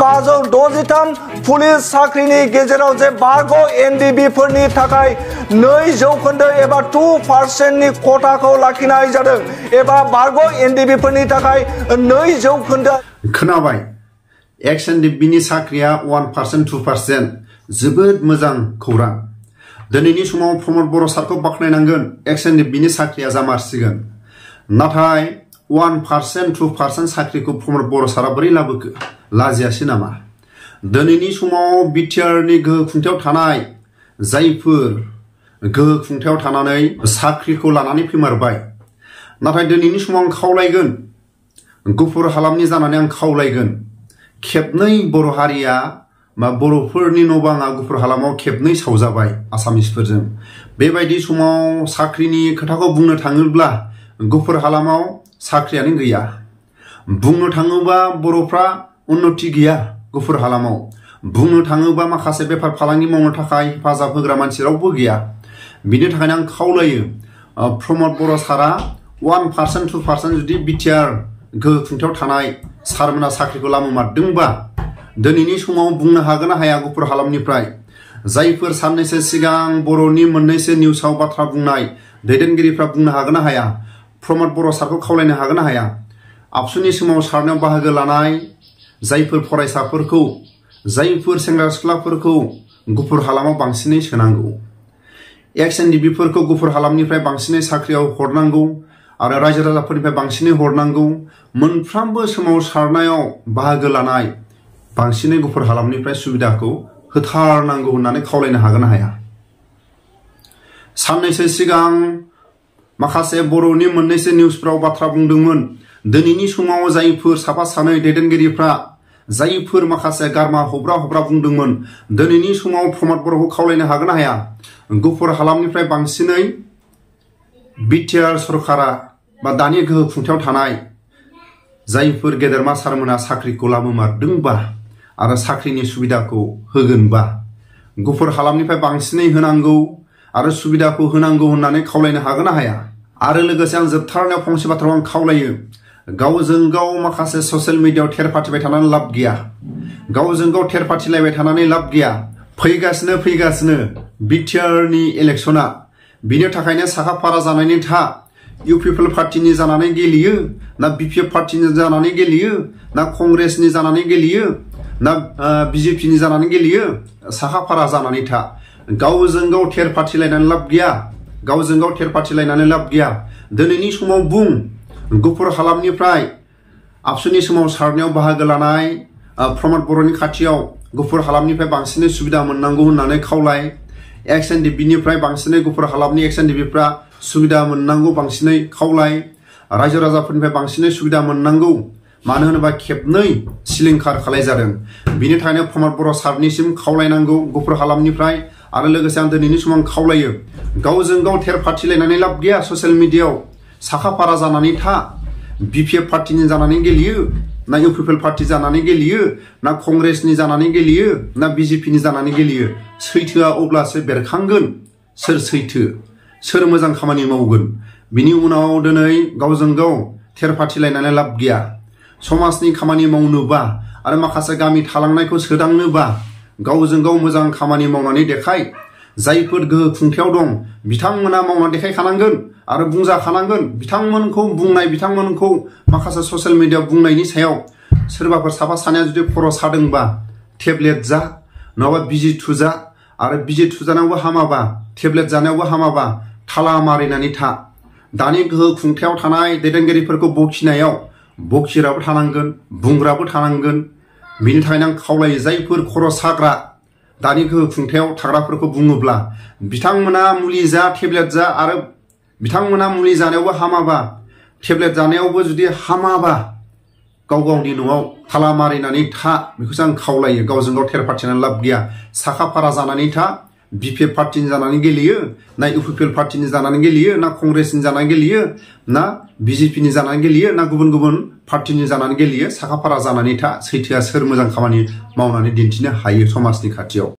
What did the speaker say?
563 police साख्रिनि गेजेराव जे बारग' एनडिबि फोरनि थाखाय 2% एबा 2% नि खथाखौ लाखिनाय जादों एबा बारग' एनडिबि फोरनि थाखाय 2% खोनाबाय एक्स एनडिबि नि साख्रिया 1% 2% जोबोद मोजां खौरां दिनैनि समाव प्रमद बर' सारखौ बाख्नायनांगोन एक्स एनडिबि नि साख्रिया जामारसिगोन नाथाय 1% 2% साख्रिखौ प्रमद बर' सारा बोरै लाबोखो लाजियासै नामा दिनैनि समाव बिटिआरनि गोहो खुंथायाव थानाय जायफोर गोहो खुंथायाव थानानै साख्रिखौ लानानै फैमारबाय नाथाय दिनैनि समाव आं खावलायगोन गुफुर हालामनि जानानै आं खावलायगोन खेबनै बर' हारिया बर'फोरनि न'बाङा गुफुर हालामाव खेबनै सावजाबाय आसामिसफोरजों बेबायदि समाव साख्रिनि खोथाखौ बुंनो थाङोब्ला गुफुर हालामाव साख्रियानो गैया बुंनो थाङोबा बर'फ्रा उन्नति गैया गुफुर हालामाव बुंनो थाङोबा माखासे बेफार फालांगि मावनो थाखाय हेफाजाब होग्रा मानसि रावबो गैया बिनि थाखायनो आं खावलायो प्रमद बर' सारा 1% 2% जुदि बिटिआर गोहो खुंथायाव थानाय सारमोना साख्रिखौ लामोमारदोंबा दिनैनि समाव बुंनो हागोन ना हाया गुफुर हालामनिफ्राय जायफोर साननैसो सिगां बर'नि मोननैसो निउसाव बाथ्रा बुंनाय दैदेनगिरिफ्रा बुंनो हागोन ना हाया प्रमद बर' सारखौ खावलायनो हागोन ना हाया आबसुनि समाव सारनायाव बाहागो लानाय जायफोर फरायसाफोरखौ जायफोर सेंग्रा सिख्लाफोरखौ गुफुर हालामाव बांसिनै सोनांगौ एक्स एनडिबिफोरखौ गुफुर हालामनिफ्राय बांसिनै साख्रियाव हरनांगौ आरो रायजो राजाफोरनिफ्राय बांसिनै हरनांगौ मोनफ्रोमबो सोमावसारनायाव बाहागो लानाय बांसिनै गुफुर हालामनिफ्राय सुबिदाखौ होथारनांगौ होननानै खावलायनो हागोन ना हाया साननैसो सिगां माखासे बर'नि मोननैसो निउसफ्राव बाथ्रा बुंदोंमोन दिनैनि समाव जायफोर साफा सानै दैदेनगिरिफ्रा जायफोर माखासे गारमा हब्रा बुंदोंमोन दिनैनि समाव प्रमद बर'खौ खावलायनो हागोन ना हाया गुफुर हालामनिफ्राय बांसिनै बिटिआर सरकारा बा दानि गोहो खुंथायाव थानाय जायफोर गेदेरमा सारमोना साख्रिखौ लामोमारदोंबा आरो साख्रिनि सुबिदाखौ होगोनबा गुफुर हालामनिफ्राय बांसिनै होनांगौ आरो सुबिदाखौ होनांगौ होननानै खावलायनो हागोन ना हाया आरो लोगोसे आं जोबथारनायाव फंसे बाथ्राखौ आं खावलायो गावजों गाव माखासे ससियेल मिडियायाव थेरफाथिबाय थानानै लाब गैया गावजों गाव थेरफाथिलायबाय थानानै लाब गैया फैगासिनो बिटिआरनि इलेक्शना बिनि थाखायनो साखा फारा जानायनि था इउ पिपल पार्टीनि जानानै गेलेयो ना बिपिएफ पार्टीनि जानानै गेलेयो ना कंग्रेसनि जानानै गेलेयो ना बिजेपिनि जानानै गेलेयो साखा फारा जानानै था गावजों गाव थेरफाथिलायनानै लाब गैया गावजों गाव थेरफाथिलायनानै लाब गैया दिनैनि समाव बुं गुफुर हालामनिफ्राय आबसुनि समाव सारनायाव बाहागो लानाय प्रमद बर'नि खाथियाव गुफुर हालामनिफ्राय बांसिनै सुबिदा मोननांगौ होननानै खावलाय एक्स एनडिबिनिफ्राय बांसिनै गुफुर हालामनि एक्स एनडिबिफ्रा सुबिदा मोननांगौ बांसिनै खावलाय रायजो राजाफोरनिफ्राय बांसिनै सुबिदा मोननांगौ मानो होनोबा खेबनै सिलिंखार खालाय जादों बिनि थाखायनो प्रमद बर' सारनिसिम खावलायनांगौ गुफुर हालामनिफ्राय आरो लोगोसे आं दिनैनि समाव खावलायो गावजों गाव थेरफाथिलायनानै लाब गैया ससियेल मिडियायाव साखा फारा जानानै था बिपिएफ पार्टीनि जानानै गेलेयो ना इउ पिपल पार्टी जानानै गेलेयो ना कंग्रेसनि जानानै गेलेयो ना बिजेपिनि जानानै गेलेयो सैथोआ अब्लासो बेरखांगोन सोर सैथो सोर मोजां खामानि मावगोन बिनि उनाव दिनै गावजों गाव थेरफाथिलायनानै लाब गैया समाजनि खामानि मावनोबा आरो माखासे गामि थालांनायखौ सोदांनोबा गावजों गाव मोजां खामानि मावनानै देखाय जायफोर गोहो खुंथायाव दं बिथांमोना मावनानै देखायखानांगोन आरो बुंजाखानांगोन बिथांमोनखौ बुंनाय बिथांमोनखौ माखासे ससियेल मिडियायाव बुंनायनि सायाव सोरबाफोर साफा सानैया जुदि खर' सादोंबा टेब्लेट जा नङाबा बिजि थुजा आरो बिजि थुजानायावबो हामाबा टेब्लेट जानायावबो हामाबा थाला मारिनानै था दानि गोहो खुंथायाव थानाय दैदेनगिरिफोरखौ बखिनायाव बखिग्राबो थानांगोन बुंग्राबो थानांगोन बिनि थाखायनो आं खावलायो जायफोर खर' साग्रा दानि गोहो खुंथायाव थाग्राफोरखौ बुङोब्ला बिथांमोना मुलि जा टेब्लेट जा आरो बिथांमोना मुलि जानायावबो हामाबा टेब्लेट जानायावबो जुदि हामाबा गाव गावनि न'आव थाला मारिनानै था बेखौसो आं खावलायो गावजों गाव थेरफाथिनानै लाब गैया साखा फारा जानानै था बिपिएफ पार्टीनि जानानै गेलेयो ना इउपिपिएल पार्टीनि जानानै गेलेयो ना कंग्रेसनि जानानै गेलेयो ना बिजेपिनि जानानै गेलेयो ना गुबुन पार्टीनि जानानै गेलेयो साखा फारा जानानै था सैथोआ सोर मोजां खामानि मावनानै दिन्थिनो हायो समाजनि खाथियाव